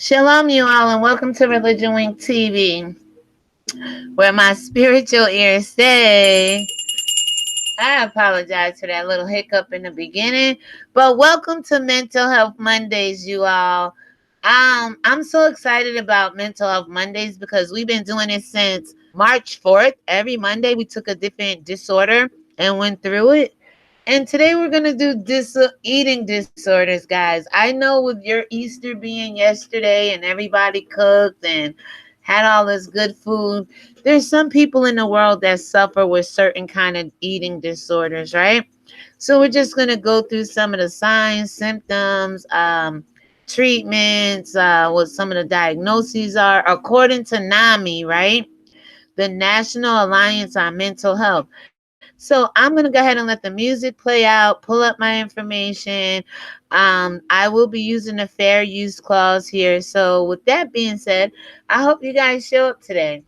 Shalom, you all, and welcome to ReligionWinked TV, where my spiritual ears say, I apologize for that little hiccup in the beginning, but welcome to Mental Health Mondays, you all. I'm so excited about Mental Health Mondays because we've been doing it since March 4th. Every Monday, we took a different disorder and went through it. And today we're going to do eating disorders, guys. I know with your Easter being yesterday and everybody cooked and had all this good food, there's some people in the world that suffer with certain kind of eating disorders, right? So we're just going to go through some of the signs, symptoms, treatments, what some of the diagnoses are according to NAMI, right? The National Alliance on Mental Health. So I'm going to go ahead and let the music play out, pull up my information. I will be using the fair use clause here. So with that being said, I hope you guys show up today.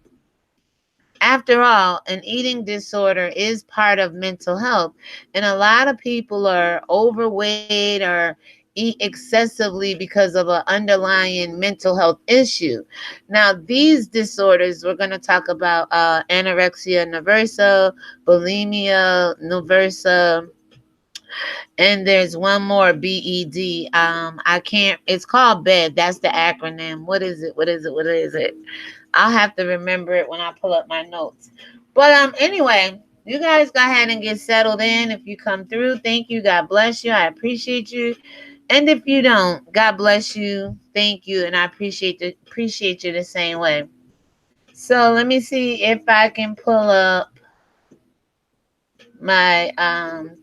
After all, an eating disorder is part of mental health, and a lot of people are overweight or eat excessively because of an underlying mental health issue. Now, these disorders, we're going to talk about anorexia nervosa, bulimia nervosa, and there's one more, BED. I can't, it's called BED. That's the acronym. What is it? What is it? What is it? I'll have to remember it when I pull up my notes. But anyway, you guys go ahead and get settled in. If you come through, thank you. God bless you. I appreciate you. And if you don't, God bless you. Thank you. And I appreciate you the same way. So let me see if I can pull up my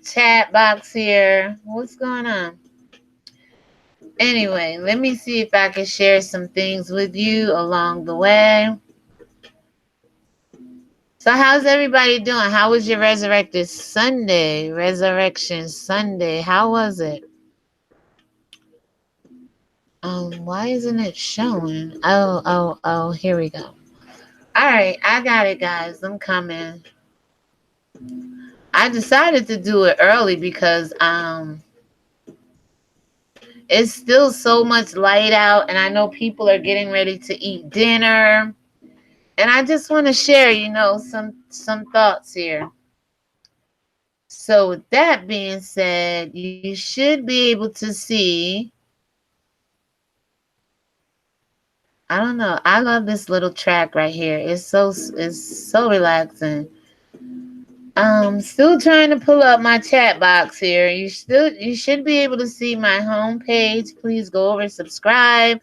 chat box here. What's going on? Anyway, let me see if I can share some things with you along the way. So how's everybody doing? How was your Resurrected Sunday? Resurrection Sunday. How was it? Why isn't it showing? Oh, here we go. All right, I got it, guys. I'm coming. I decided to do it early because it's still so much light out and I know people are getting ready to eat dinner. And I just want to share, some thoughts here. So with that being said, you should be able to see. I don't know. I love this little track right here. It's so relaxing. Still trying to pull up my chat box here. You should be able to see my homepage. Please go over, subscribe.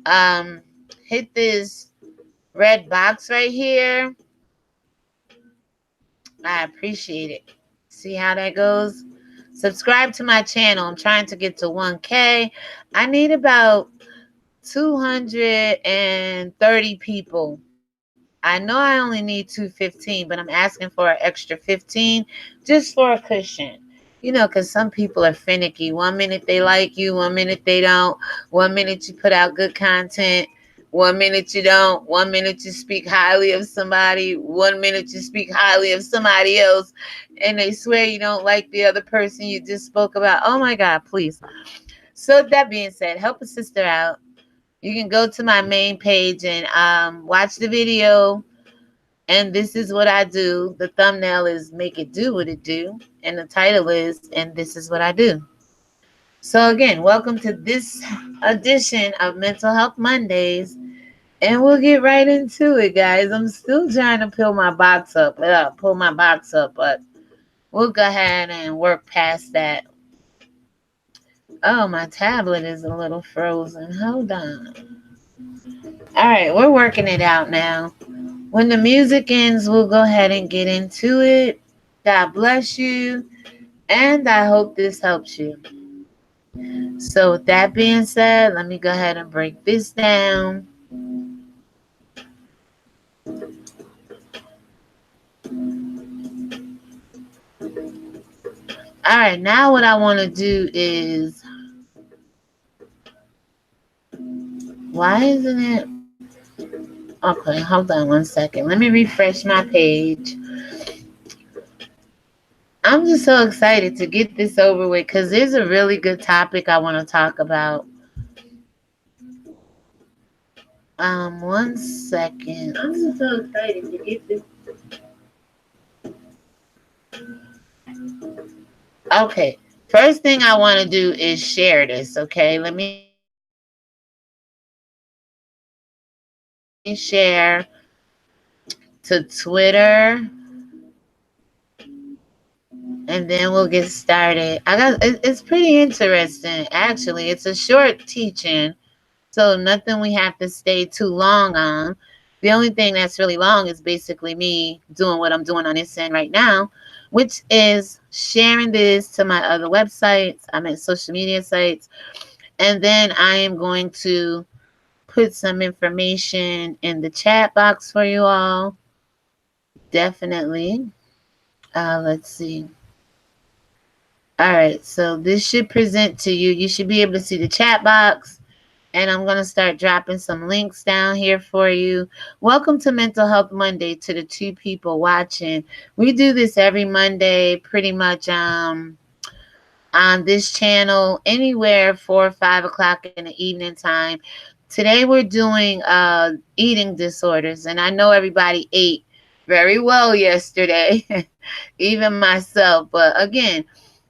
Um, Hit this red box right here. I appreciate it. See how that goes? Subscribe to my channel. I'm trying to get to 1K. I need about 230 people. I know I only need 215, but I'm asking for an extra 15 just for a cushion. Because some people are finicky. One minute they like you, one minute they don't. One minute you put out good content, one minute you don't. One minute you speak highly of somebody, one minute you speak highly of somebody else, and they swear you don't like the other person you just spoke about. Oh my God, please. So, that being said, help a sister out. You can go to my main page and watch the video. And this is what I do. The thumbnail is Make It Do What It Do. And the title is And This Is What I Do. So again, welcome to this edition of Mental Health Mondays. And we'll get right into it, guys. I'm still trying to pull my box up, but we'll go ahead and work past that. Oh, my tablet is a little frozen. Hold on. All right, we're working it out now. When the music ends, we'll go ahead and get into it. God bless you, and I hope this helps you. So, with that being said, let me go ahead and break this down. All right, now what I want to do is, why isn't it? Okay, hold on one second. Let me refresh my page. I'm just so excited to get this over with because there's a really good topic I want to talk about. One second. I'm just so excited to get this. Okay. First thing I want to do is share this. Okay. Let me share to Twitter, and then we'll get started. It's pretty interesting actually. It's a short teaching, so nothing we have to stay too long on. The only thing that's really long is basically me doing what I'm doing on this end right now, which is sharing this to my other websites. I'm at social media sites, and then I am going to put some information in the chat box for you all. Definitely. Let's see. All right, so this should present to you. You should be able to see the chat box, and I'm going to start dropping some links down here for you. Welcome to Mental Health Monday to the two people watching. We do this every Monday, pretty much on this channel, anywhere 4 or 5 o'clock in the evening time. Today we're doing eating disorders, and I know everybody ate very well yesterday, even myself. But again,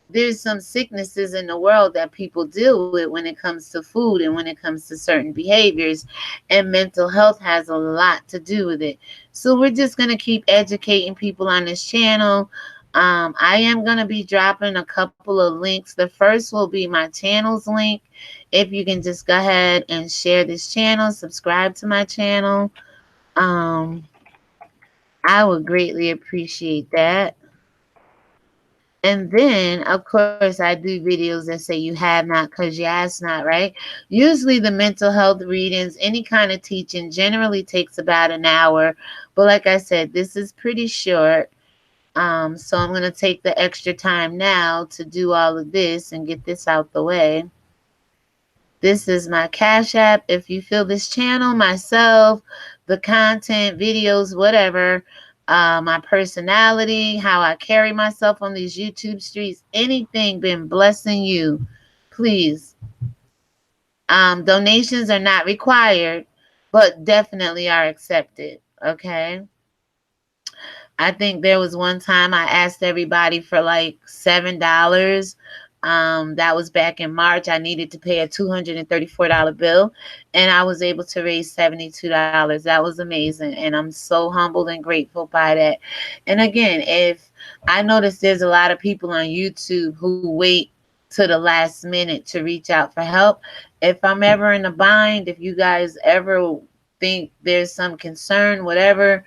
there's some sicknesses in the world that people deal with when it comes to food and when it comes to certain behaviors, and mental health has a lot to do with it. So we're just going to keep educating people on this channel. I am going to be dropping a couple of links. The first will be my channel's link. If you can just go ahead and share this channel, subscribe to my channel, um, I would greatly appreciate that. And then, of course, I do videos that say you have not because you ask not, right? Usually, the mental health readings, any kind of teaching, generally takes about an hour. But like I said, this is pretty short. So I'm going to take the extra time now to do all of this and get this out the way. This is my Cash App. If you feel this channel, myself, the content, videos, whatever, my personality, how I carry myself on these YouTube streets, anything been blessing you, please. Donations are not required, but definitely are accepted. Okay. I think there was one time I asked everybody for like $7. That was back in March. I needed to pay a $234 bill, and I was able to raise $72. That was amazing, and I'm so humbled and grateful by that. And again, if I notice there's a lot of people on YouTube who wait to the last minute to reach out for help. If I'm ever in a bind, if you guys ever think there's some concern, whatever,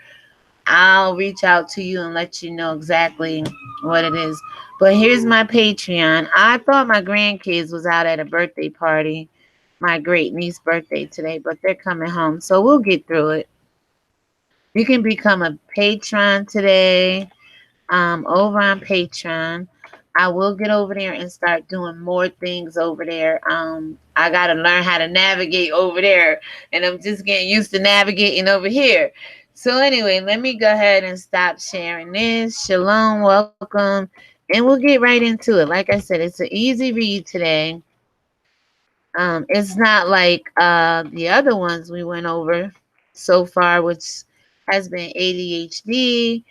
I'll reach out to you and let you know exactly what it is. But here's my Patreon. I thought my grandkids was out at a birthday party, my great niece birthday today, but they're coming home. So we'll get through it. You can become a patron today, over on Patreon. I will get over there and start doing more things over there. I got to learn how to navigate over there, and I'm just getting used to navigating over here. So anyway, let me go ahead and stop sharing this. Shalom, welcome, and we'll get right into it. Like I said, it's an easy read today. It's not like the other ones we went over so far, which has been ADHD,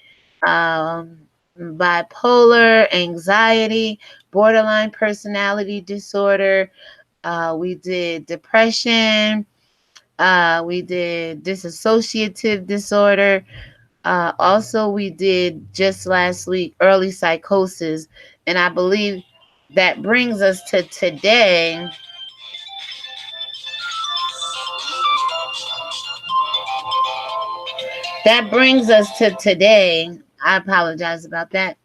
bipolar, anxiety, borderline personality disorder. We did depression. We did dissociative disorder. Also, we did just last week early psychosis. And I believe that brings us to today. That brings us to today. I apologize about that.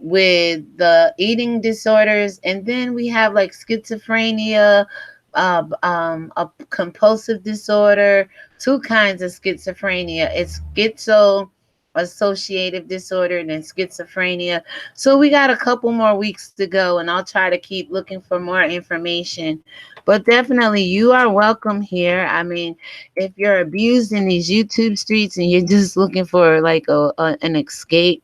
With the eating disorders, and then we have like schizophrenia, a compulsive disorder, two kinds of schizophrenia. It's schizo associative disorder and then schizophrenia. So we got a couple more weeks to go, and I'll try to keep looking for more information. But definitely, you are welcome here. I mean, if you're abused in these YouTube streets and you're just looking for like an escape,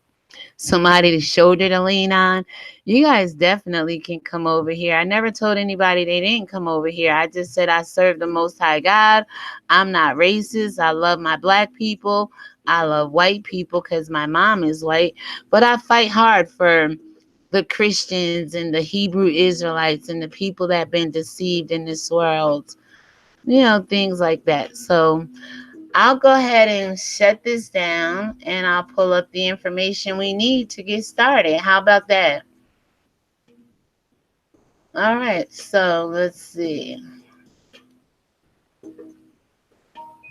somebody to shoulder to lean on, you guys definitely can come over here. I never told anybody they didn't come over here. I just said I serve the Most High God. I'm not racist. I love my black people. I love white people because my mom is white. But I fight hard for the Christians and the Hebrew Israelites and the people that have been deceived in this world. Things like that. So I'll go ahead and shut this down and I'll pull up the information we need to get started. How about that? All right, so let's see.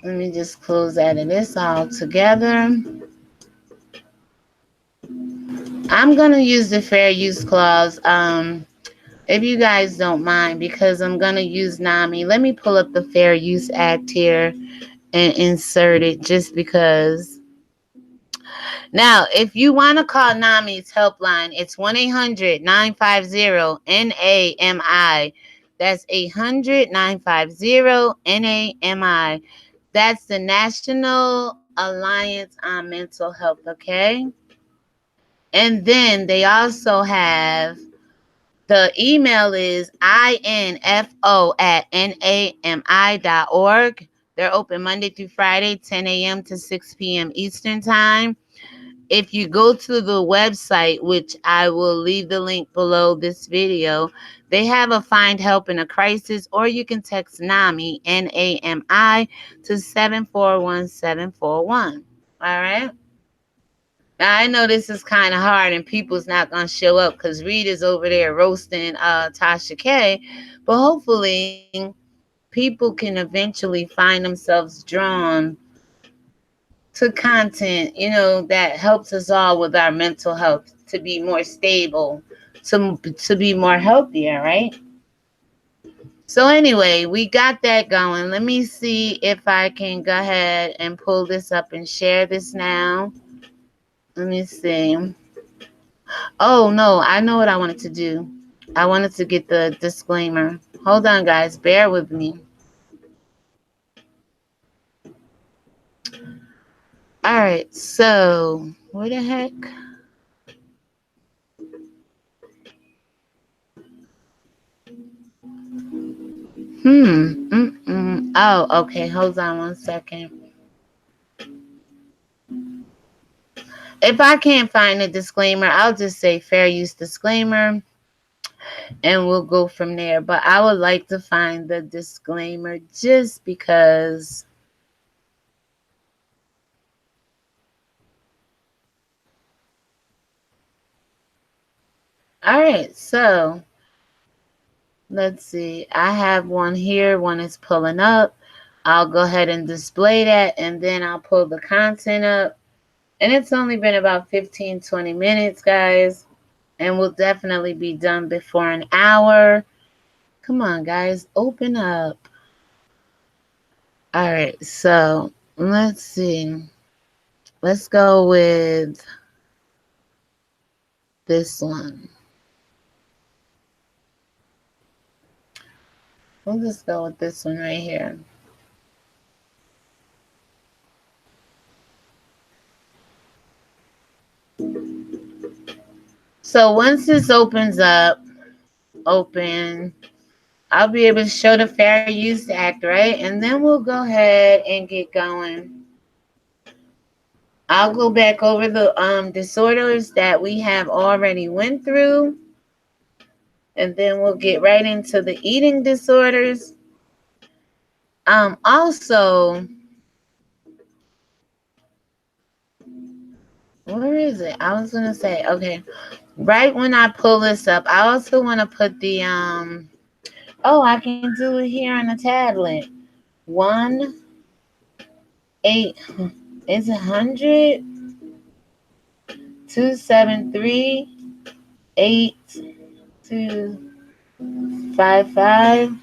Let me just close out of this all together. I'm going to use the fair use clause, if you guys don't mind, because I'm going to use NAMI. Let me pull up the Fair Use Act here and insert it just because. Now, if you want to call NAMI's helpline, it's 1-800-950-NAMI. That's 800-950-NAMI. That's the National Alliance on Mental Health, okay? And then they also have the email is info@nami.org. They're open Monday through Friday, 10 a.m. to 6 p.m. Eastern Time. If you go to the website, which I will leave the link below this video, they have a Find Help in a Crisis, or you can text NAMI, NAMI, to 741-741. All right? Now, I know this is kind of hard and people's not going to show up because Reed is over there roasting Tasha K. But hopefully, people can eventually find themselves drawn to content, that helps us all with our mental health to be more stable, to be more healthier, right? So anyway, we got that going. Let me see if I can go ahead and pull this up and share this now. Let me see. Oh, no, I know what I wanted to do. I wanted to get the disclaimer. Hold on, guys. Bear with me. All right, so what the heck? Oh, okay. Hold on one second. If I can't find a disclaimer, I'll just say fair use disclaimer and we'll go from there. But I would like to find the disclaimer just because. All right, so let's see. I have one here. One is pulling up. I'll go ahead and display that and then I'll pull the content up. And it's only been about 15-20 minutes, guys. And we'll definitely be done before an hour. Come on, guys. Open up. All right. So let's see. Let's go with this one. We'll just go with this one right here. So once this opens up, I'll be able to show the Fair Use Act, right? And then we'll go ahead and get going. I'll go back over the disorders that we have already went through. And then we'll get right into the eating disorders. Also, where is it? I was going to say, okay, right when I pull this up, I also want to put the, I can do it here on the tablet. 1, 8, is it 100? 273 8255.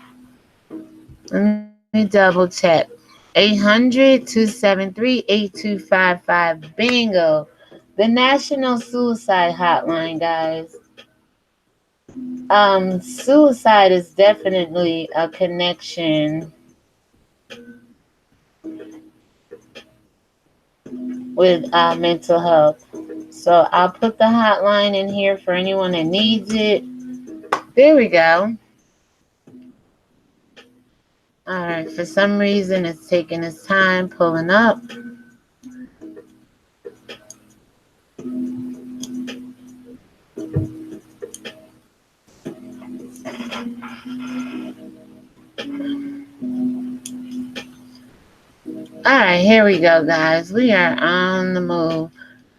Let me double check. 800-273-8255. Bingo. The National Suicide Hotline, guys. Suicide is definitely a connection with mental health. So I'll put the hotline in here for anyone that needs it. There we go. All right, for some reason it's taking its time pulling up. All right, here we go, guys. We are on the move.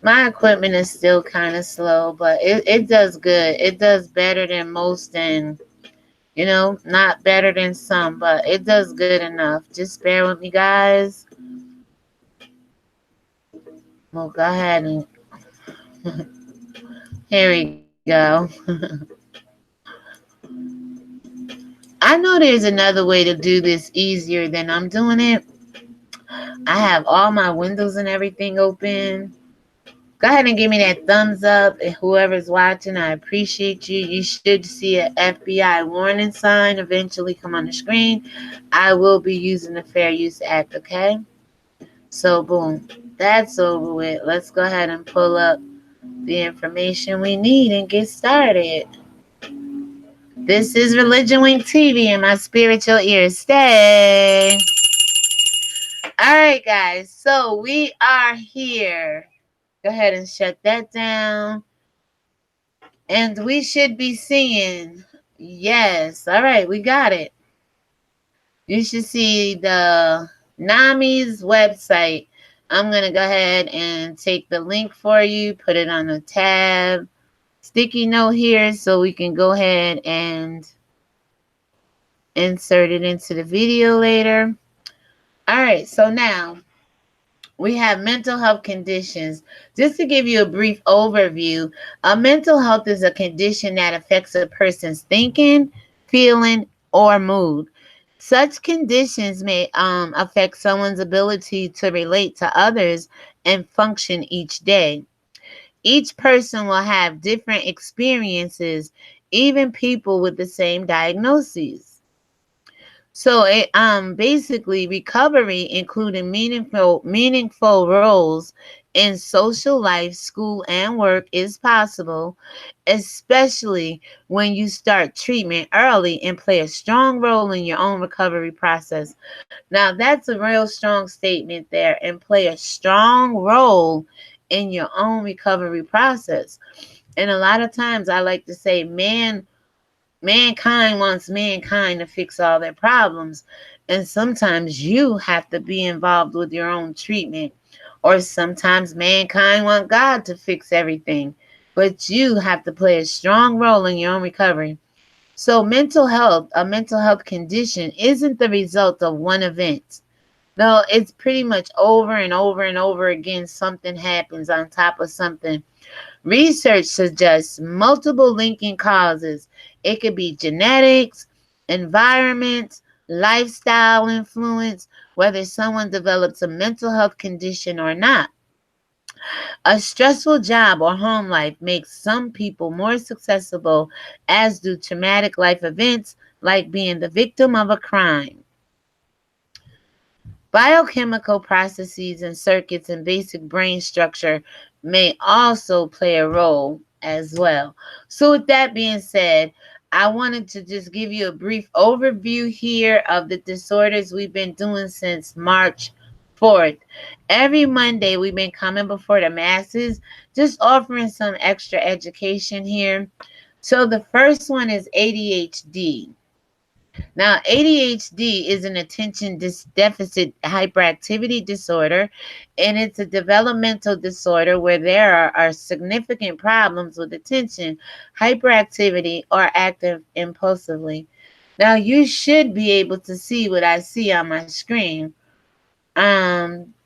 My equipment is still kind of slow, but it does good. It does better than most, and not better than some, but it does good enough. Just bear with me, guys. We'll go ahead and here we go. I know there's another way to do this easier than I'm doing it. I have all my windows and everything open. Go ahead and give me that thumbs up. And whoever's watching, I appreciate you. You should see an FBI warning sign eventually come on the screen. I will be using the Fair Use Act, okay? So, boom. That's over with. Let's go ahead and pull up the information we need and get started. This is Religion Wink TV, and my spiritual ears stay. All right, guys. So we are here. Go ahead and shut that down. And we should be seeing, yes. All right, we got it. You should see the NAMI's website. I'm going to go ahead and take the link for you, put it on a tab, sticky note here so we can go ahead and insert it into the video later. All right, so now we have mental health conditions. Just to give you a brief overview, mental health is a condition that affects a person's thinking, feeling, or mood. Such conditions may affect someone's ability to relate to others and function each day. Each person will have different experiences, even people with the same diagnoses. So it basically recovery, including meaningful roles in social life, school, and work, is possible, especially when you start treatment early and play a strong role in your own recovery process. Now that's a real strong statement there, and play a strong role in your own recovery process. And a lot of times I like to say, mankind wants mankind to fix all their problems. And sometimes you have to be involved with your own treatment. Or sometimes mankind wants God to fix everything. But you have to play a strong role in your own recovery. So a mental health condition isn't the result of one event. No, it's pretty much over and over and over again. Something happens on top of something. Research suggests multiple linking causes. It could be genetics, environment, lifestyle influence, whether someone develops a mental health condition or not. A stressful job or home life makes some people more susceptible, as do traumatic life events like being the victim of a crime. Biochemical processes and circuits and basic brain structure may also play a role as well. So, with that being said, I wanted to just give you a brief overview here of the disorders we've been doing since March 4th. Every Monday, we've been coming before the masses, just offering some extra education here. So, the first one is ADHD. Now, ADHD is an attention deficit hyperactivity disorder, and it's a developmental disorder where there are significant problems with attention, hyperactivity, or active impulsively. Now, you should be able to see what I see on my screen.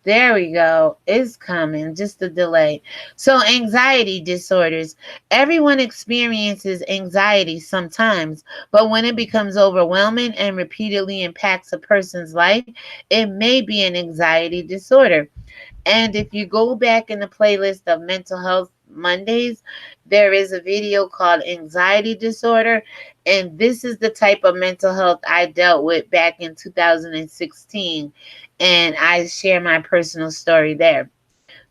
There we go. It's coming. Just a delay. So, anxiety disorders. Everyone experiences anxiety sometimes, but when it becomes overwhelming and repeatedly impacts a person's life, it may be an anxiety disorder. And if you go back in the playlist of Mental Health Mondays, there is a video called Anxiety Disorder. And this is the type of mental health I dealt with back in 2016. And I share my personal story there.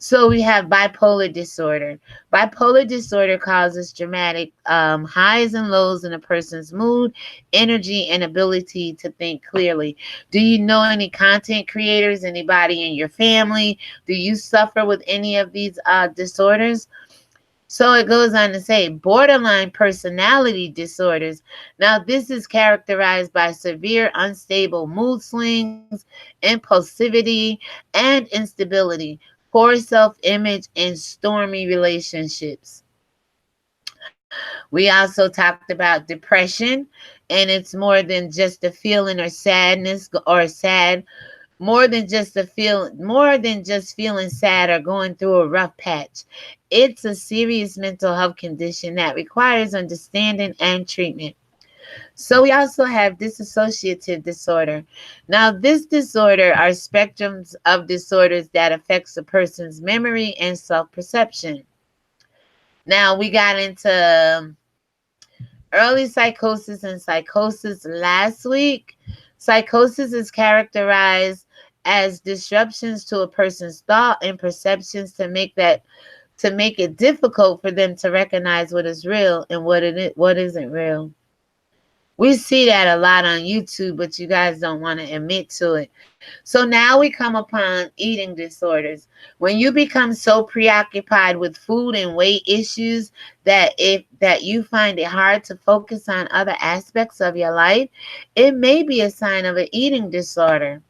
So we have bipolar disorder. Bipolar disorder causes dramatic highs and lows in a person's mood, energy, and ability to think clearly. Do you know any content creators, anybody in your family? Do you suffer with any of these disorders? So it goes on to say borderline personality disorders. Now, this is characterized by severe unstable mood swings, impulsivity, and instability, poor self image, and stormy relationships. We also talked about depression, and it's more than just a feeling or sadness or sad, more than just feeling sad or going through a rough patch. It's a serious mental health condition that requires understanding and treatment. So we also have dissociative disorder. Now, this disorder are spectrums of disorders that affects a person's memory and self-perception. Now, we got into early psychosis and psychosis last week. Psychosis is characterized as disruptions to a person's thought and perceptions to make it difficult for them to recognize what is real and what isn't real. We see that a lot on YouTube, but you guys don't want to admit to it. So now we come upon eating disorders. When you become so preoccupied with food and weight issues that you find it hard to focus on other aspects of your life, it may be a sign of an eating disorder.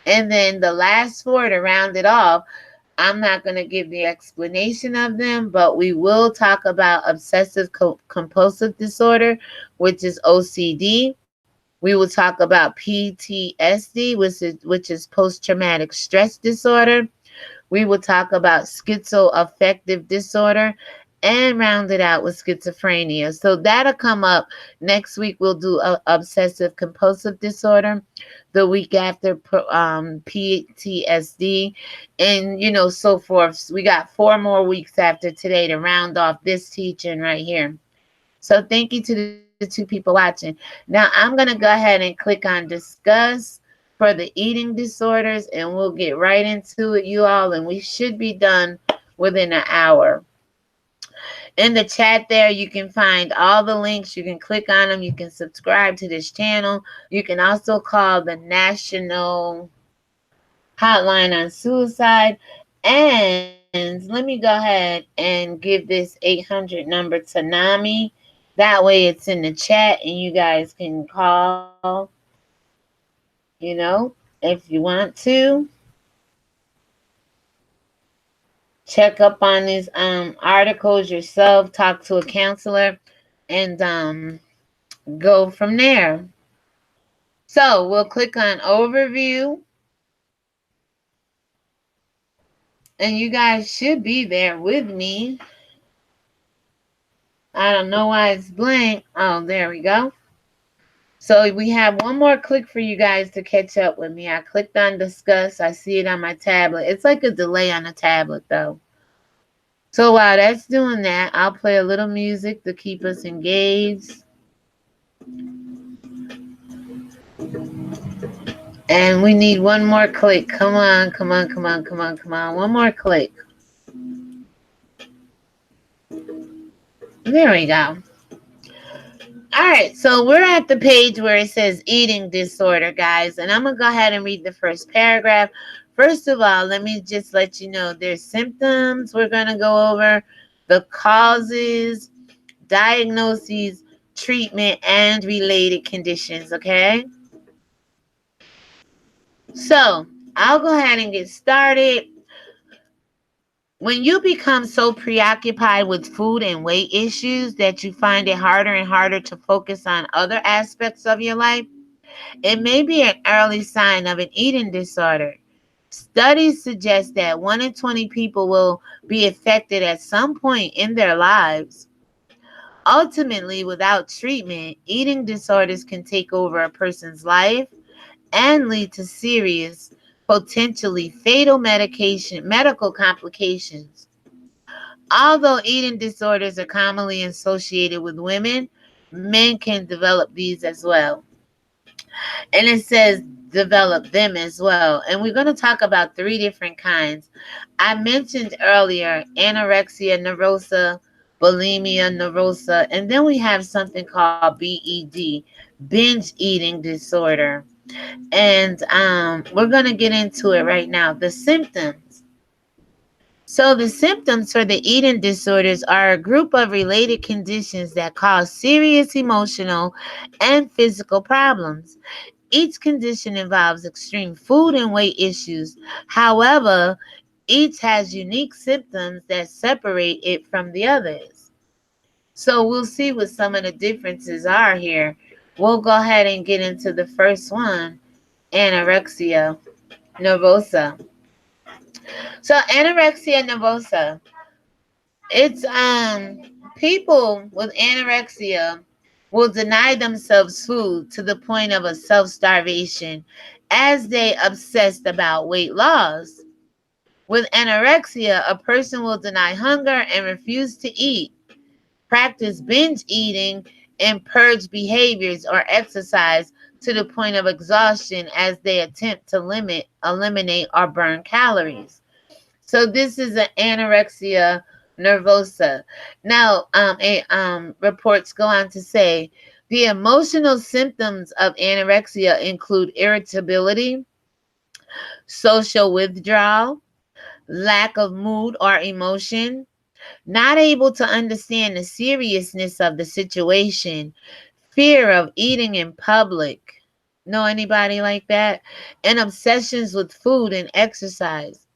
And then the last four to round it off, I'm not going to give the explanation of them, but we will talk about obsessive compulsive disorder, which is OCD. We will talk about PTSD, which is post-traumatic stress disorder. We will talk about schizoaffective disorder and round it out with schizophrenia. So that'll come up next week. We'll do obsessive compulsive disorder. The week after PTSD, and so forth. We got 4 more weeks after today to round off this teaching right here. So thank you to the 2 people watching. Now I'm going to go ahead and click on discuss for the eating disorders, and we'll get right into it, you all, and we should be done within an hour. In the chat there, you can find all the links. You can click on them. You can subscribe to this channel. You can also call the National Hotline on Suicide. And let me go ahead and give this 800 number to Nami. That way it's in the chat and you guys can call, if you want to. Check up on these articles yourself, talk to a counselor, and go from there. So we'll click on overview. And you guys should be there with me. I don't know why it's blank. Oh, there we go. So we have one more click for you guys to catch up with me. I clicked on discuss. I see it on my tablet. It's like a delay on the tablet though. So while that's doing that, I'll play a little music to keep us engaged. And we need one more click. Come on, come on, come on, come on, come on. One more click. There we go. All right, so we're at the page where it says eating disorder, guys. And I'm going to go ahead and read the first paragraph. First of all, let me just let you know there's symptoms we're going to go over, the causes, diagnoses, treatment, and related conditions, okay? So I'll go ahead and get started. When you become so preoccupied with food and weight issues that you find it harder and harder to focus on other aspects of your life, it may be an early sign of an eating disorder. Studies suggest that 1 in 20 people will be affected at some point in their lives. Ultimately, without treatment, eating disorders can take over a person's life and lead to serious, potentially fatal medical complications. Although eating disorders are commonly associated with women, men can develop these as well. And it says develop them as well. And we're going to talk about three different kinds. I mentioned earlier anorexia nervosa, bulimia nervosa, and then we have something called BED, binge eating disorder. And we're going to get into it right now. The symptoms. So, the symptoms for the eating disorders are a group of related conditions that cause serious emotional and physical problems. Each condition involves extreme food and weight issues. However, each has unique symptoms that separate it from the others. So, we'll see what some of the differences are here. We'll go ahead and get into the first one, anorexia nervosa. So, anorexia nervosa, it's people with anorexia will deny themselves food to the point of a self-starvation as they obsessed about weight loss. With anorexia, a person will deny hunger and refuse to eat, practice binge eating, and purge behaviors or exercise to the point of exhaustion as they attempt to limit, eliminate, or burn calories. So this is an anorexia nervosa. Now, reports go on to say the emotional symptoms of anorexia include irritability, social withdrawal, lack of mood or emotion, not able to understand the seriousness of the situation, fear of eating in public. Know anybody like that? And obsessions with food and exercise.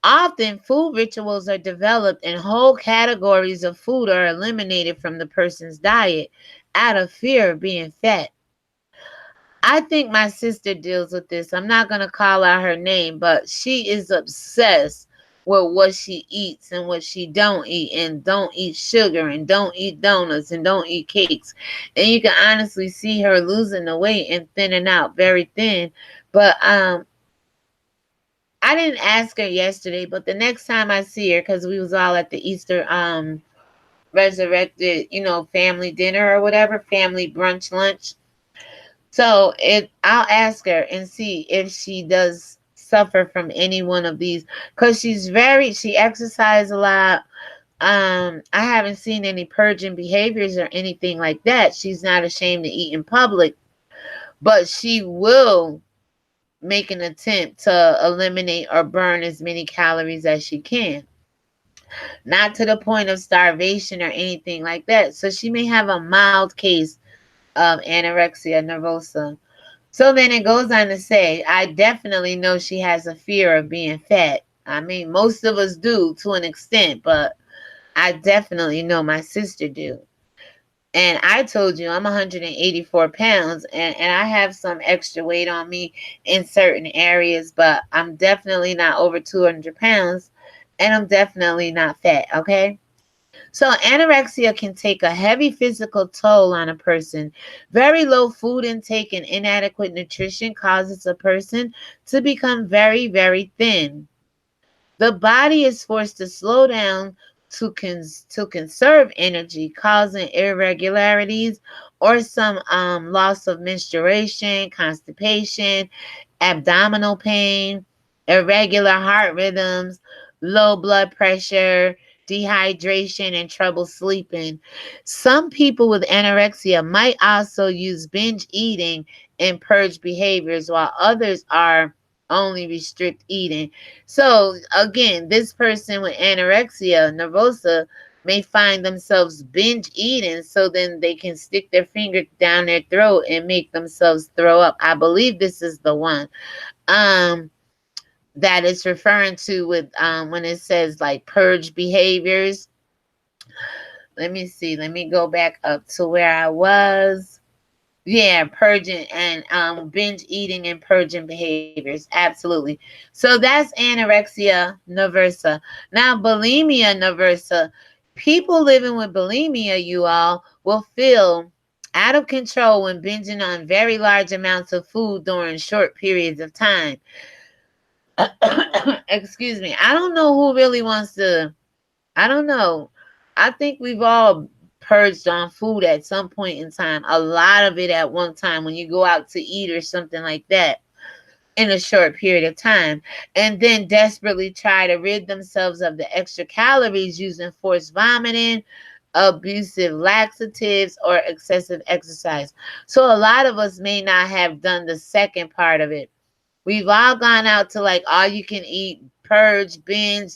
Often, food rituals are developed and whole categories of food are eliminated from the person's diet out of fear of being fat. I think my sister deals with this. I'm not going to call out her name, but she is obsessed with what she eats and what she don't eat, and don't eat sugar and don't eat donuts and don't eat cakes. And you can honestly see her losing the weight and thinning out, very thin. But I didn't ask her yesterday, but the next time I see her, because we was all at the Easter resurrected, family dinner or whatever, family brunch lunch. So I'll ask her and see if she does suffer from any one of these, because she exercises a lot. I haven't seen any purging behaviors or anything like that. She's not ashamed to eat in public, but she will make an attempt to eliminate or burn as many calories as she can. Not to the point of starvation or anything like that. So she may have a mild case of anorexia nervosa. So then it goes on to say, I definitely know she has a fear of being fat. I mean, most of us do to an extent, but I definitely know my sister do. And I told you I'm 184 pounds, and I have some extra weight on me in certain areas, but I'm definitely not over 200 pounds, and I'm definitely not fat, okay? So anorexia can take a heavy physical toll on a person. Very low food intake and inadequate nutrition causes a person to become very, very thin. The body is forced to slow down to conserve energy, causing irregularities or some loss of menstruation, constipation, abdominal pain, irregular heart rhythms, low blood pressure, dehydration, and trouble sleeping. Some people with anorexia might also use binge eating and purge behaviors, while others are only restrict eating. So again, this person with anorexia nervosa may find themselves binge eating so then they can stick their finger down their throat and make themselves throw up. I believe this is the one um that it's referring to with when it says like purge behaviors. Let me see. Let me go back up to where I was. Yeah, purging and binge eating and purging behaviors. Absolutely. So that's anorexia nervosa. Now, bulimia nervosa. People living with bulimia, you all, will feel out of control when binging on very large amounts of food during short periods of time. Excuse me. I don't know who really wants to. I don't know. I think we've all purged on food at some point in time. A lot of it at one time when you go out to eat or something like that in a short period of time, and then desperately try to rid themselves of the extra calories using forced vomiting, abusive laxatives, or excessive exercise. So a lot of us may not have done the second part of it. We've all gone out to like all you can eat, purge, binge,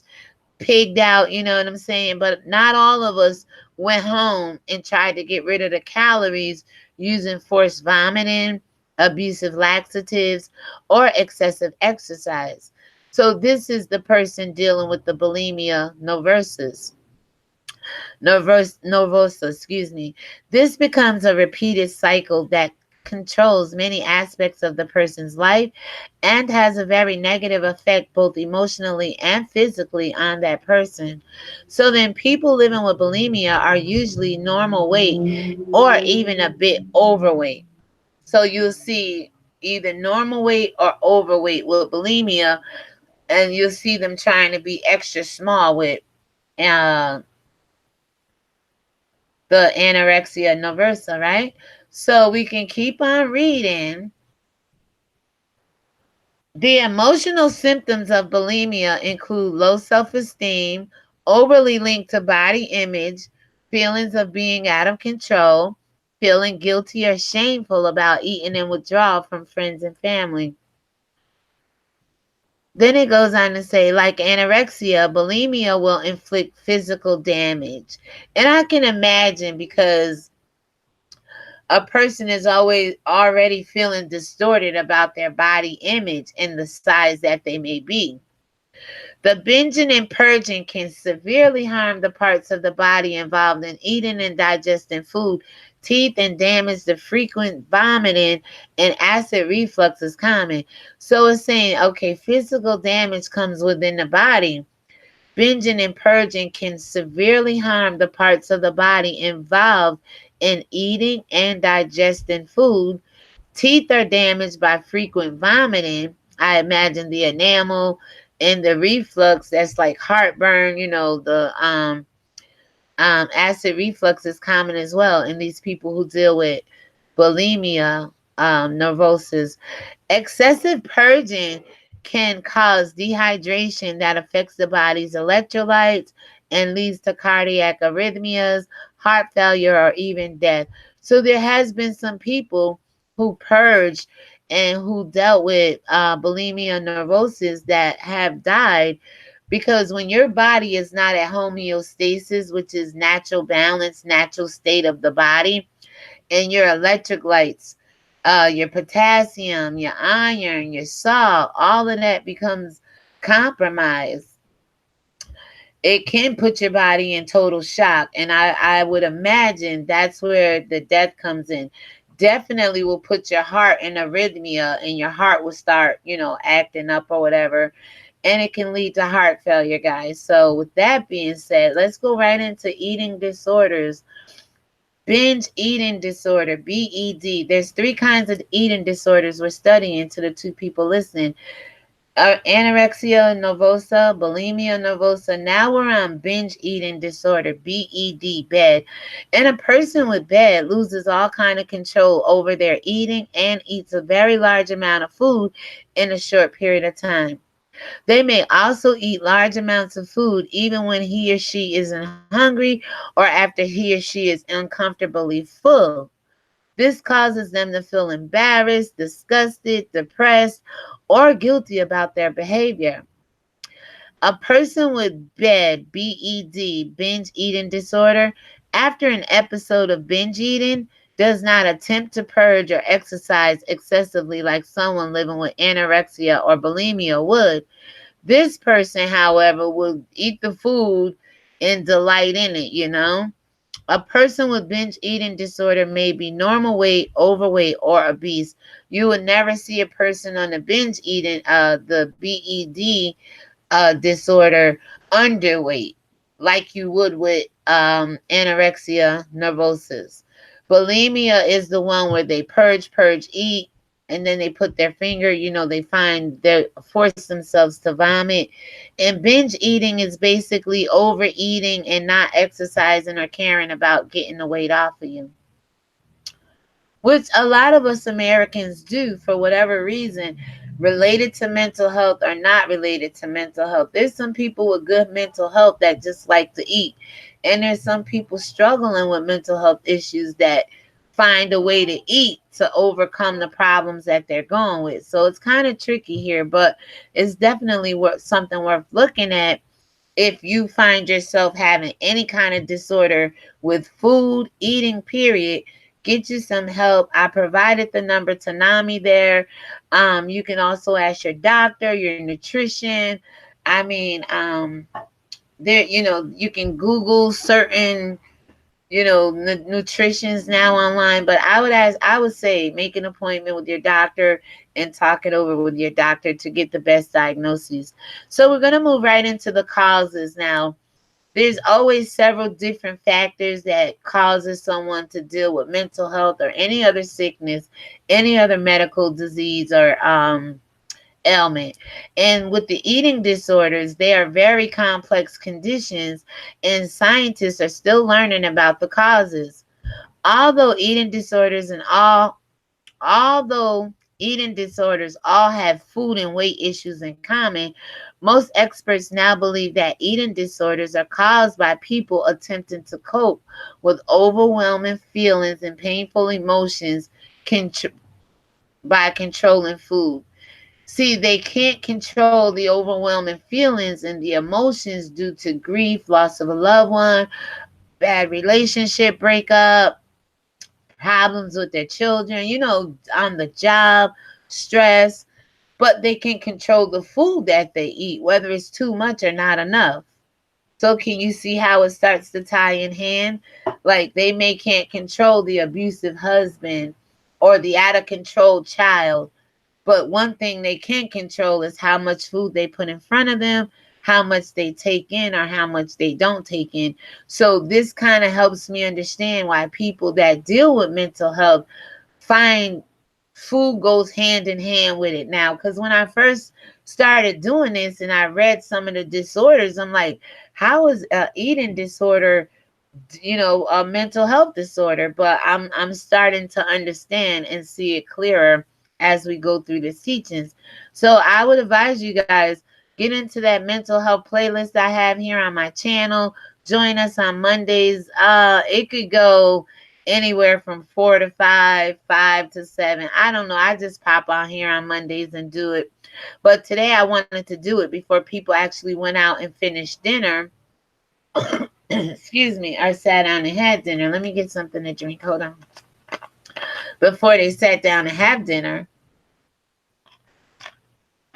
pigged out, you know what I'm saying? But not all of us went home and tried to get rid of the calories using forced vomiting, abusive laxatives, or excessive exercise. So this is the person dealing with the bulimia nervosa, excuse me. This becomes a repeated cycle that controls many aspects of the person's life and has a very negative effect both emotionally and physically on that person. So then people living with bulimia are usually normal weight or even a bit overweight. So you'll see either normal weight or overweight with bulimia, and you'll see them trying to be extra small with uh, the anorexia nervosa, right? So we can keep on reading. The emotional symptoms of bulimia include low self esteem, overly linked to body image, feelings of being out of control, feeling guilty or shameful about eating, and withdrawal from friends and family. Then it goes on to say, like anorexia, bulimia will inflict physical damage. And I can imagine because a person is always already feeling distorted about their body image and the size that they may be. The binging and purging can severely harm the parts of the body involved in eating and digesting food. Teeth and damage, the frequent vomiting and acid reflux is common. So it's saying, okay, physical damage comes within the body. Binging and purging can severely harm the parts of the body involved in eating and digesting food. Teeth are damaged by frequent vomiting. I imagine the enamel and the reflux, that's like heartburn, the acid reflux is common as well in these people who deal with bulimia, nervosis. Excessive purging can cause dehydration that affects the body's electrolytes and leads to cardiac arrhythmias, heart failure, or even death. So there has been some people who purged and who dealt with bulimia nervosis that have died because when your body is not at homeostasis, which is natural balance, natural state of the body, and your electrolytes, your potassium, your iron, your salt, all of that becomes compromised. It can put your body in total shock. And I would imagine that's where the death comes in. Definitely will put your heart in arrhythmia and your heart will start, acting up or whatever. And it can lead to heart failure, guys. So, with that being said, let's go right into eating disorders. Binge eating disorder, BED. There's three kinds of eating disorders we're studying to the two people listening. Anorexia nervosa, bulimia nervosa. Now we're on binge eating disorder, BED, And a person with BED loses all kind of control over their eating and eats a very large amount of food in a short period of time. They may also eat large amounts of food even when he or she isn't hungry or after he or she is uncomfortably full. This causes them to feel embarrassed, disgusted, depressed, or guilty about their behavior. A person with BED, binge eating disorder, after an episode of binge eating, does not attempt to purge or exercise excessively like someone living with anorexia or bulimia would. This person, however, will eat the food and delight in it. A person with binge eating disorder may be normal weight, overweight, or obese. You would never see a person on the binge eating, the BED disorder, underweight, like you would with anorexia nervosis. Bulimia is the one where they purge, eat. and then they put their finger, they force themselves to vomit. And binge eating is basically overeating and not exercising or caring about getting the weight off of you, which a lot of us Americans do for whatever reason, related to mental health or not related to mental health. There's some people with good mental health that just like to eat, and there's some people struggling with mental health issues that find a way to eat to overcome the problems that they're going with. So it's kind of tricky here, but it's definitely something worth looking at if you find yourself having any kind of disorder with food, eating, period. Get you some help. I provided the number to NAMI there. You can also ask your doctor, your nutrition. I mean, there, you can Google certain, nutritions now online. But I would say make an appointment with your doctor and talk it over with your doctor to get the best diagnoses. So we're going to move right into the causes now. There's always several different factors that causes someone to deal with mental health or any other sickness, any other medical disease or ailment. And with the eating disorders, they are very complex conditions, and scientists are still learning about the causes. Although eating disorders and although eating disorders all have food and weight issues in common, most experts now believe that eating disorders are caused by people attempting to cope with overwhelming feelings and painful emotions by controlling food. See, they can't control the overwhelming feelings and the emotions due to grief, loss of a loved one, bad relationship breakup, problems with their children, on the job, stress, but they can control the food that they eat, whether it's too much or not enough. So can you see how it starts to tie in hand? Like they can't control the abusive husband or the out of control child, but one thing they can control is how much food they put in front of them, how much they take in or how much they don't take in. So this kind of helps me understand why people that deal with mental health find food goes hand in hand with it now. Because when I first started doing this and I read some of the disorders, I'm like, how is eating disorder, a mental health disorder? But I'm starting to understand and see it clearer as we go through these teachings. So I would advise you guys, get into that mental health playlist I have here on my channel. Join us on Mondays. It could go anywhere from 4 to 5, 5 to 7. I don't know. I just pop on here on Mondays and do it. But today I wanted to do it before people actually went out and finished dinner. Excuse me, or sat down and had dinner. Let me get something to drink. Hold on. Before they sat down and have dinner,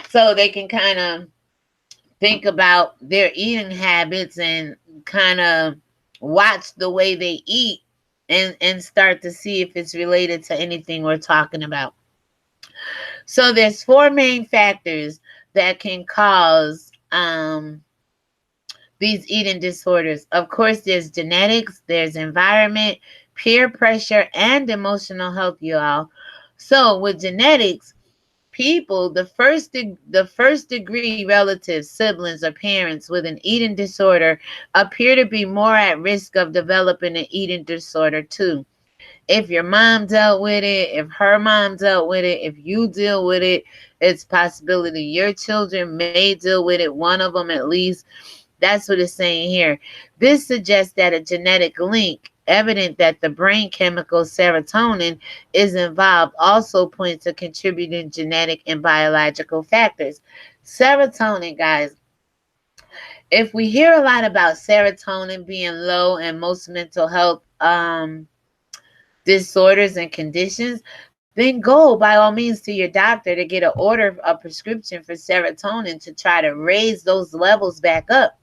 so they can kind of think about their eating habits and kind of watch the way they eat and start to see if it's related to anything we're talking about. So there's 4 main factors that can cause these eating disorders. Of course, there's genetics, there's environment, peer pressure, and emotional health, you all. So with genetics, people, the first degree relatives, siblings, or parents with an eating disorder appear to be more at risk of developing an eating disorder too. If your mom dealt with it, if her mom dealt with it, if you deal with it, it's possibility your children may deal with it, one of them at least. That's what it's saying here. This suggests that a genetic link, evident that the brain chemical serotonin is involved, also points to contributing genetic and biological factors. Serotonin, guys, if we hear a lot about serotonin being low in most mental health disorders and conditions, then go by all means to your doctor to get an order, a prescription for serotonin to try to raise those levels back up.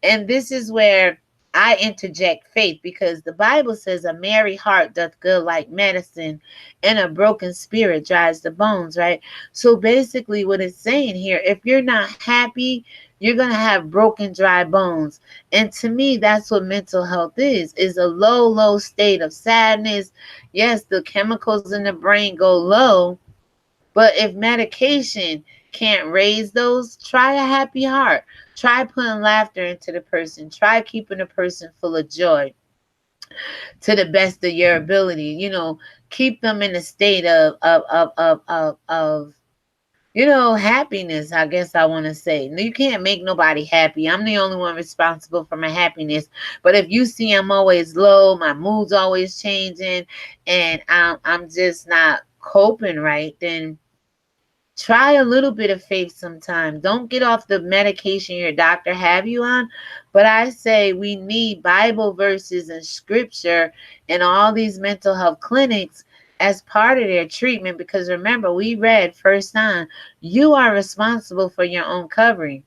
And this is where I interject faith, because the Bible says a merry heart doth good like medicine, and a broken spirit dries the bones, right? So basically what it's saying here, if you're not happy, you're going to have broken, dry bones. And to me, that's what mental health is a low state of sadness. Yes, the chemicals in the brain go low, But if medication can't raise those, try a happy heart. Try putting laughter into the person. Try keeping the person full of joy to the best of your ability. Keep them in a state of happiness, I guess I want to say. You can't make nobody happy. I'm the only one responsible for my happiness. But if you see I'm always low, my mood's always changing, and I'm just not coping right, then try a little bit of faith sometimes. Don't get off the medication your doctor have you on. But I say we need Bible verses and scripture in all these mental health clinics as part of their treatment, because remember, we read first time, you are responsible for your own covering.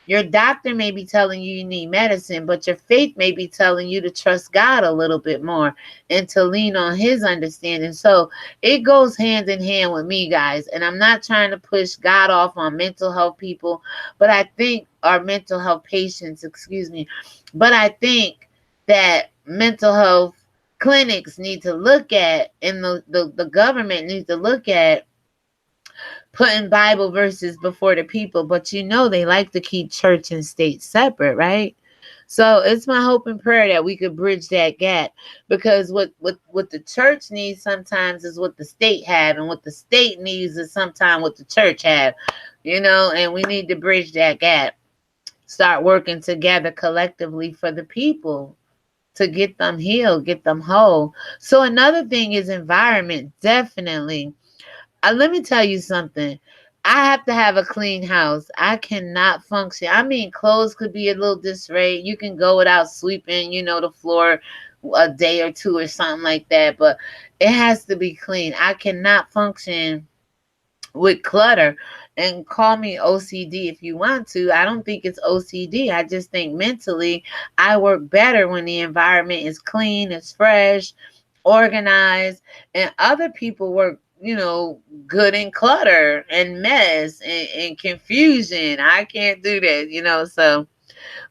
Your doctor may be telling you need medicine, but your faith may be telling you to trust God a little bit more and to lean on his understanding. So it goes hand in hand with me, guys. And I'm not trying to push God off on mental health people, but I think our mental health patients, excuse me, but I think that mental health clinics need to look at, and the government needs to look at putting Bible verses before the people, but they like to keep church and state separate, right? So it's my hope and prayer that we could bridge that gap, because what the church needs sometimes is what the state have, and what the state needs is sometimes what the church have, and we need to bridge that gap. Start working together collectively for the people to get them healed, get them whole. So another thing is environment, definitely. Let me tell you something. I have to have a clean house. I cannot function. I mean, clothes could be a little disarray. You can go without sweeping, the floor a day or two or something like that, but it has to be clean. I cannot function with clutter. And call me OCD if you want to. I don't think it's OCD. I just think mentally I work better when the environment is clean, it's fresh, organized, and other people work, good in clutter and mess and confusion. I can't do that. So,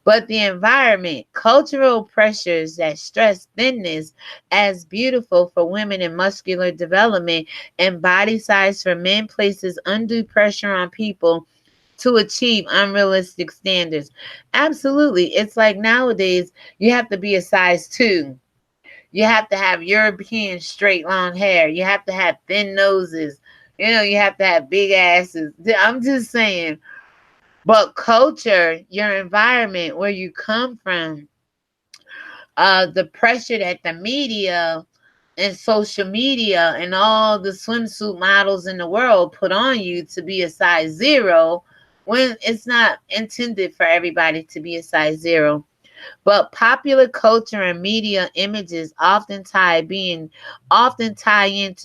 but the environment, cultural pressures that stress thinness as beautiful for women in muscular development, and body size for men places undue pressure on people to achieve unrealistic standards. Absolutely. It's like nowadays you have to be a size 2. You have to have European straight long hair. You have to have thin noses. You have to have big asses. I'm just saying. But culture, your environment, where you come from, the pressure that the media and social media and all the swimsuit models in the world put on you to be a size 0, when it's not intended for everybody to be a size 0. But popular culture and media images often tie into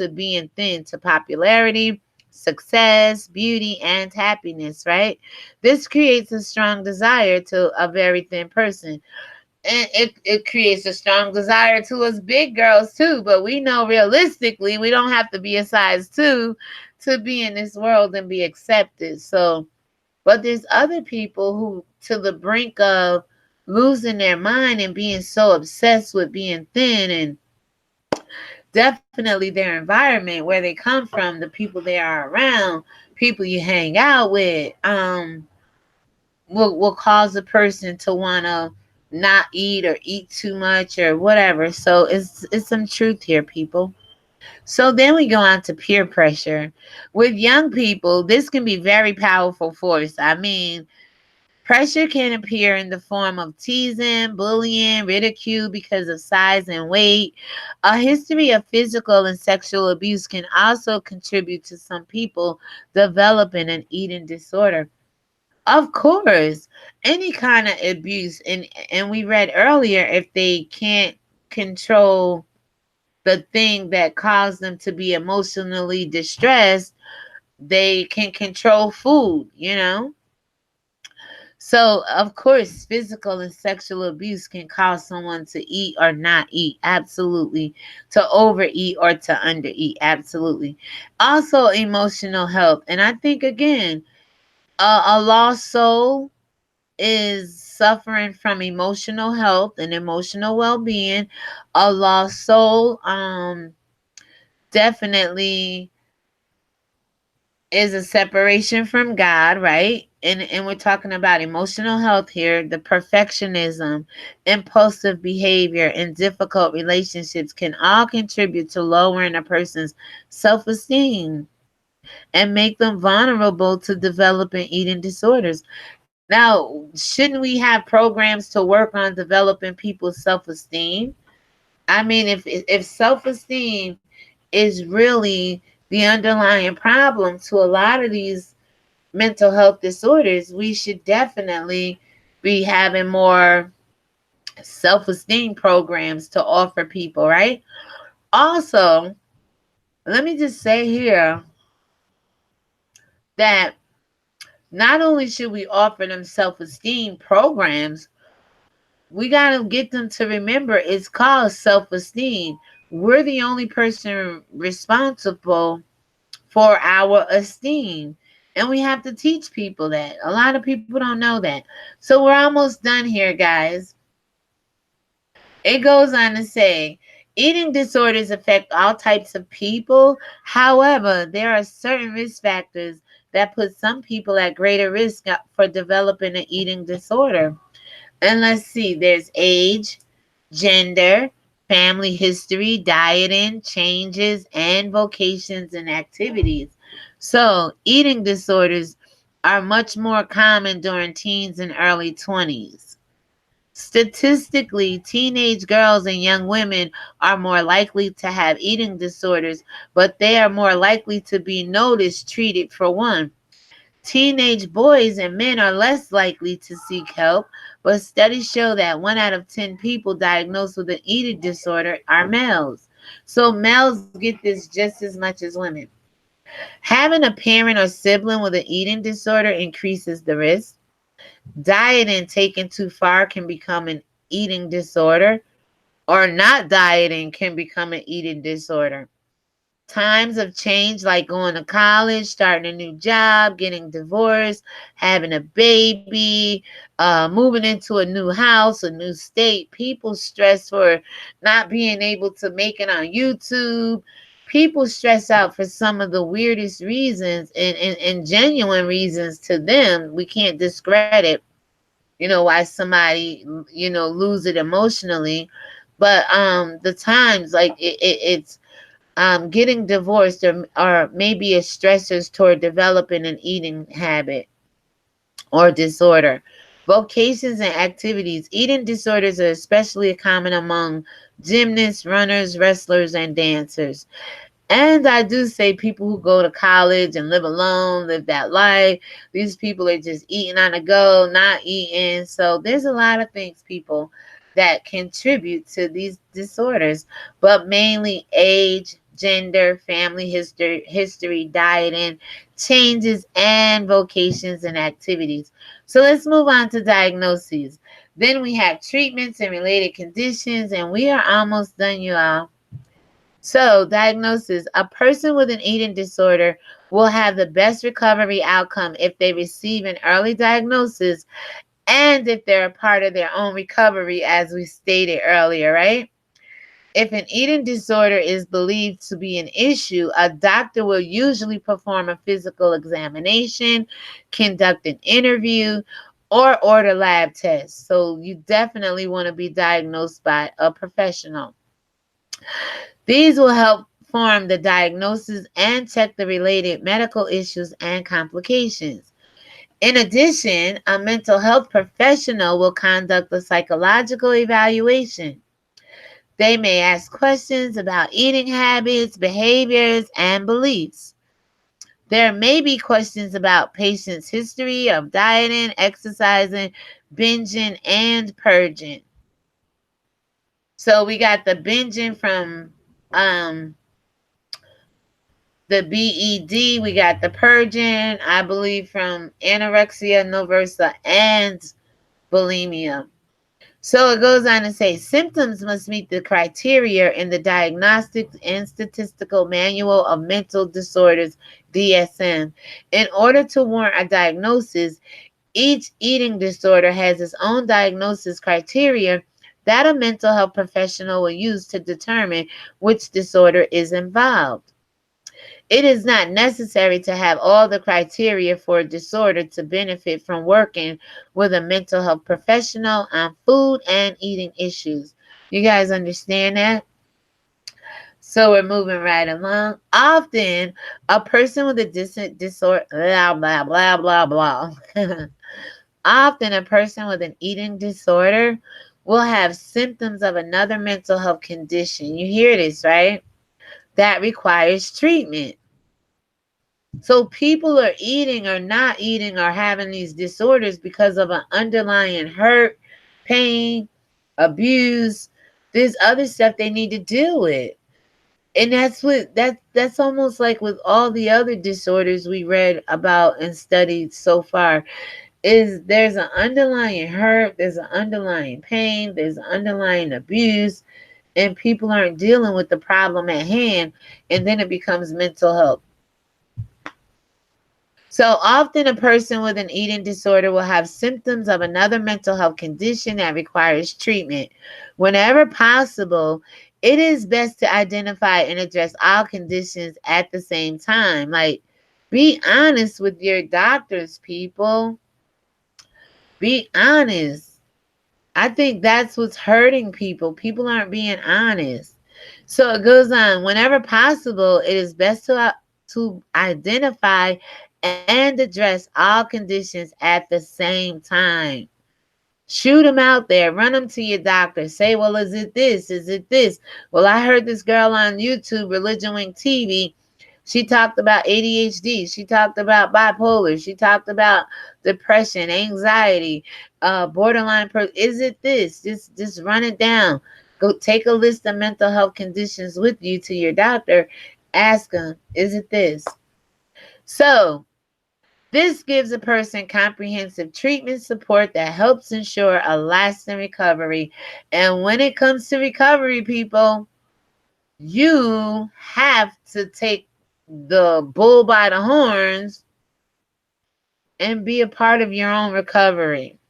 being thin to popularity, success, beauty, and happiness, right? This creates a strong desire to a very thin person. And it creates a strong desire to us big girls too. But we know realistically we don't have to be a size 2 to be in this world and be accepted. So, but there's other people who to the brink of losing their mind and being so obsessed with being thin, and definitely their environment, where they come from, the people they are around, people you hang out with, will cause a person to want to not eat or eat too much or whatever. So it's some truth here, people. So then we go on to peer pressure. With young people, this can be very powerful force. I mean, pressure can appear in the form of teasing, bullying, ridicule because of size and weight. A history of physical and sexual abuse can also contribute to some people developing an eating disorder. Of course, any kind of abuse, and we read earlier, if they can't control the thing that caused them to be emotionally distressed, they can control food. So, of course, physical and sexual abuse can cause someone to eat or not eat. Absolutely. To overeat or to undereat. Absolutely. Also, emotional health. And I think, again, a lost soul is suffering from emotional health and emotional well-being. A lost soul definitely is a separation from God, right? And we're talking about emotional health here. The perfectionism, impulsive behavior, and difficult relationships can all contribute to lowering a person's self-esteem and make them vulnerable to developing eating disorders. Now, shouldn't we have programs to work on developing people's self-esteem? I mean, if self-esteem is really the underlying problem to a lot of these mental health disorders, we should definitely be having more self-esteem programs to offer people, right? Also, let me just say here that not only should we offer them self-esteem programs, we got to get them to remember it's called self-esteem. We're the only person responsible for our esteem. And we have to teach people that. A lot of people don't know that. So we're almost done here, guys. It goes on to say, eating disorders affect all types of people. However, there are certain risk factors that put some people at greater risk for developing an eating disorder. And let's see, there's age, gender, family history, dieting, changes, and vocations and activities. So, eating disorders are much more common during teens and early 20s. Statistically, teenage girls and young women are more likely to have eating disorders, but they are more likely to be noticed, treated for one. Teenage boys and men are less likely to seek help, but studies show that 1 out of 10 people diagnosed with an eating disorder are males. So males get this just as much as women. Having a parent or sibling with an eating disorder increases the risk. Dieting taken too far can become an eating disorder, or not dieting can become an eating disorder. Times of change like going to college, starting a new job, getting divorced, having a baby, moving into a new house, a new state. People stress for not being able to make it on YouTube. People stress out for some of the weirdest reasons and genuine reasons to them. We can't discredit, why somebody, lose it emotionally. But the times, like it's getting divorced or maybe a stressors toward developing an eating habit or disorder. Vocations and activities. Eating disorders are especially common among gymnasts, runners, wrestlers, and dancers. And I do say people who go to college and live alone, live that life. These people are just eating on the go, not eating. So there's a lot of things, people, that contribute to these disorders, but mainly age, gender, family history, dieting, changes, and vocations and activities. So let's move on to diagnoses. Then we have treatments and related conditions, and we are almost done, you all. So, diagnosis. A person with an eating disorder will have the best recovery outcome if they receive an early diagnosis and if they're a part of their own recovery, as we stated earlier, right? If an eating disorder is believed to be an issue, a doctor will usually perform a physical examination, conduct an interview, or order lab tests. So, you definitely want to be diagnosed by a professional. These will help form the diagnosis and check the related medical issues and complications. In addition, a mental health professional will conduct a psychological evaluation. They may ask questions about eating habits, behaviors, and beliefs. There may be questions about patients' history of dieting, exercising, binging, and purging. So we got the binging from the BED, we got the purging, I believe, from anorexia nervosa and bulimia. So it goes on to say symptoms must meet the criteria in the Diagnostic and Statistical Manual of Mental Disorders, DSM. In order to warrant a diagnosis, each eating disorder has its own diagnosis criteria that a mental health professional will use to determine which disorder is involved. It is not necessary to have all the criteria for a disorder to benefit from working with a mental health professional on food and eating issues. You guys understand that? So we're moving right along. Often, a person with a disorder, blah, blah, blah, blah, blah. Often, a person with an eating disorder will have symptoms of another mental health condition. You hear this, right? That requires treatment. So people are eating or not eating or having these disorders because of an underlying hurt, pain, abuse. There's other stuff they need to deal with. And that's almost like with all the other disorders we read about and studied so far, is there's an underlying hurt, there's an underlying pain, there's an underlying abuse, and people aren't dealing with the problem at hand, and then it becomes mental health. So often a person with an eating disorder will have symptoms of another mental health condition that requires treatment. Whenever possible, it is best to identify and address all conditions at the same time. Like, be honest with your doctors, people. Be honest. I think that's what's hurting people. People aren't being honest. So it goes on. Whenever possible, it is best to identify and address all conditions at the same time. Shoot them out there. Run them to your doctor. Say, well, is it this? Is it this? Well, I heard this girl on YouTube, ReligionWinked TV. She talked about ADHD. She talked about bipolar. She talked about depression, anxiety, borderline. Is it this? Just run it down. Go take a list of mental health conditions with you to your doctor. Ask them, is it this? So this gives a person comprehensive treatment support that helps ensure a lasting recovery. And when it comes to recovery, people, you have to take the bull by the horns and be a part of your own recovery.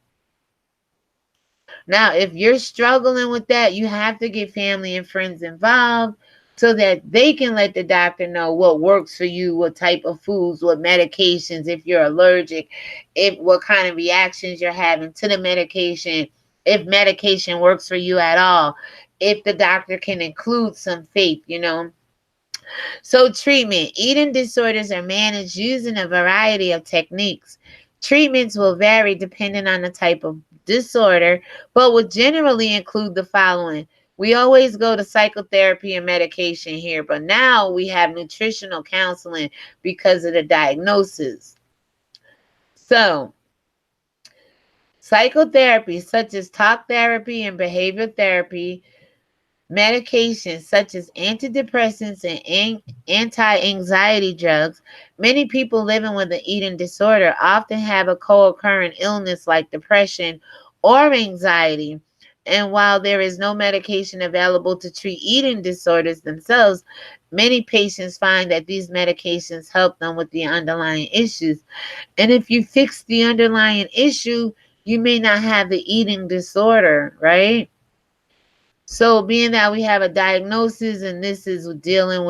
Now, if you're struggling with that, you have to get family and friends involved so that they can let the doctor know what works for you, what type of foods, what medications, if you're allergic, if what kind of reactions you're having to the medication, if medication works for you at all, if the doctor can include some faith. So treatment. Eating disorders are managed using a variety of techniques. Treatments will vary depending on the type of disorder, but will generally include the following. We always go to psychotherapy and medication here, but now we have nutritional counseling because of the diagnosis. So, psychotherapy such as talk therapy and behavior therapy, medications such as antidepressants and anti-anxiety drugs. Many people living with an eating disorder often have a co-occurring illness like depression or anxiety. And while there is no medication available to treat eating disorders themselves, many patients find that these medications help them with the underlying issues. And if you fix the underlying issue, you may not have the eating disorder, right? So being that we have a diagnosis and this is dealing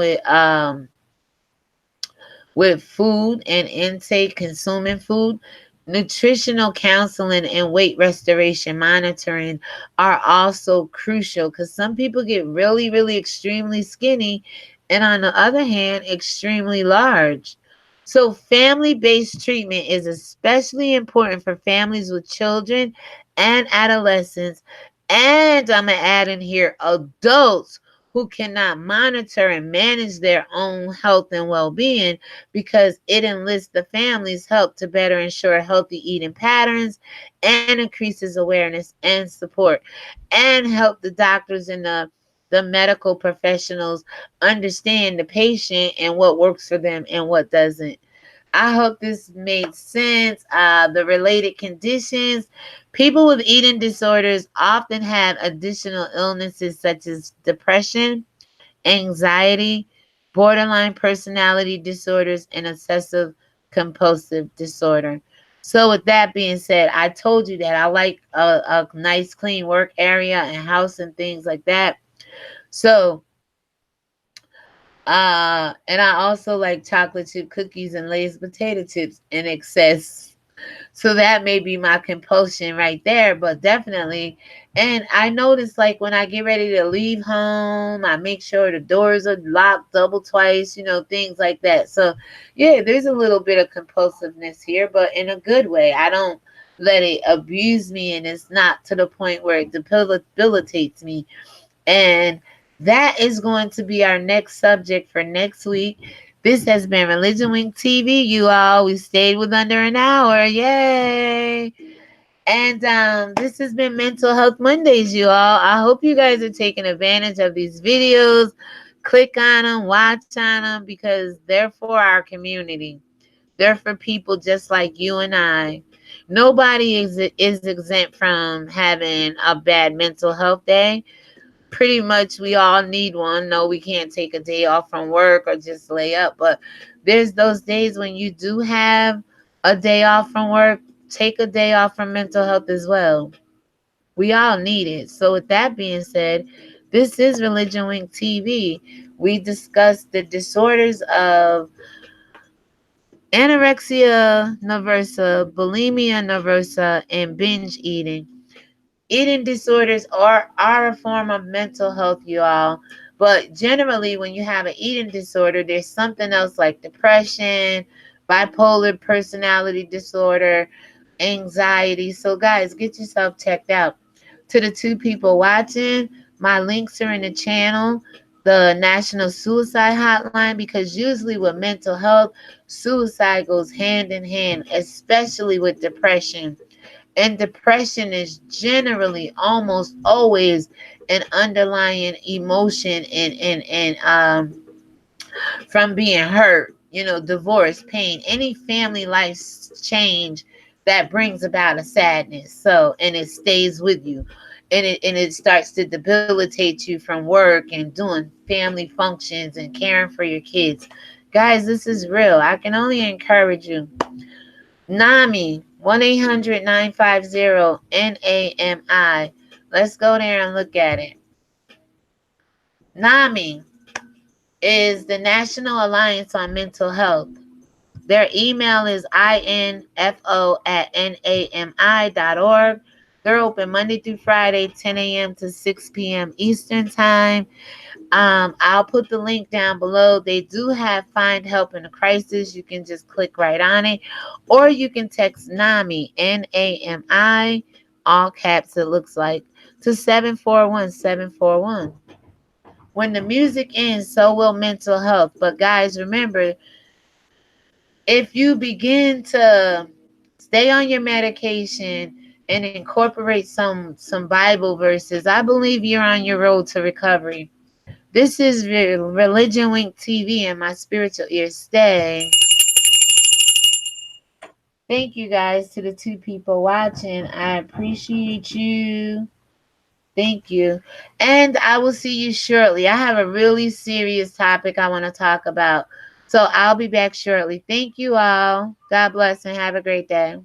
with food and intake, consuming food, nutritional counseling and weight restoration monitoring are also crucial because some people get really, really extremely skinny and on the other hand, extremely large. So family-based treatment is especially important for families with children and adolescents. And I'm going to add in here adults who cannot monitor and manage their own health and well-being because it enlists the family's help to better ensure healthy eating patterns and increases awareness and support and help the doctors and the medical professionals understand the patient and what works for them and what doesn't. I hope this made sense. The related conditions. People with eating disorders often have additional illnesses such as depression, anxiety, borderline personality disorders, and obsessive compulsive disorder. So, with that being said, I told you that I like a nice, clean work area and house and things like that. So, And I also like chocolate chip cookies and Lay's potato chips in excess. So that may be my compulsion right there, but definitely. And I notice like when I get ready to leave home, I make sure the doors are locked double twice, things like that. So yeah, there's a little bit of compulsiveness here, but in a good way. I don't let it abuse me, and it's not to the point where it debilitates me. And that is going to be our next subject for next week. This has been Religion Wing TV. You all, we stayed with under an hour. Yay! And this has been Mental Health Mondays, you all. I hope you guys are taking advantage of these videos. Click on them, watch on them, because they're for our community. They're for people just like you and I. Nobody is exempt from having a bad mental health day. Pretty much we all need one. No, we can't take a day off from work or just lay up, but there's those days when you do have a day off from work. Take a day off from mental health as well. We all need it. So with that being said, this is Religion Wink TV. We discuss the disorders of anorexia nervosa, bulimia nervosa, and binge eating. Eating disorders are a form of mental health, you all. But generally, when you have an eating disorder, there's something else like depression, bipolar personality disorder, anxiety. So, guys, get yourself checked out. To the two people watching, my links are in the channel, the National Suicide Hotline, because usually with mental health, suicide goes hand in hand, especially with depression. And depression is generally almost always an underlying emotion and from being hurt, divorce, pain, any family life change that brings about a sadness. So, and it stays with you. And it starts to debilitate you from work and doing family functions and caring for your kids. Guys, this is real. I can only encourage you. NAMI, 1-800-950-NAMI. Let's go there and look at it. NAMI is the National Alliance on Mental Health. Their email is info@nami.org. They're open Monday through Friday, 10 a.m. to 6 p.m. Eastern Time. I'll put the link down below. They do have Find Help in a Crisis. You can just click right on it. Or you can text NAMI, NAMI, all caps it looks like, to 741-741. When the music ends, so will mental health. But guys, remember, if you begin to stay on your medication and incorporate some Bible verses, I believe you're on your road to recovery. This is Religion Wink TV, and my spiritual ears stay. Thank you guys to the two people watching. I appreciate you. Thank you. And I will see you shortly. I have a really serious topic I want to talk about. So I'll be back shortly. Thank you all. God bless and have a great day.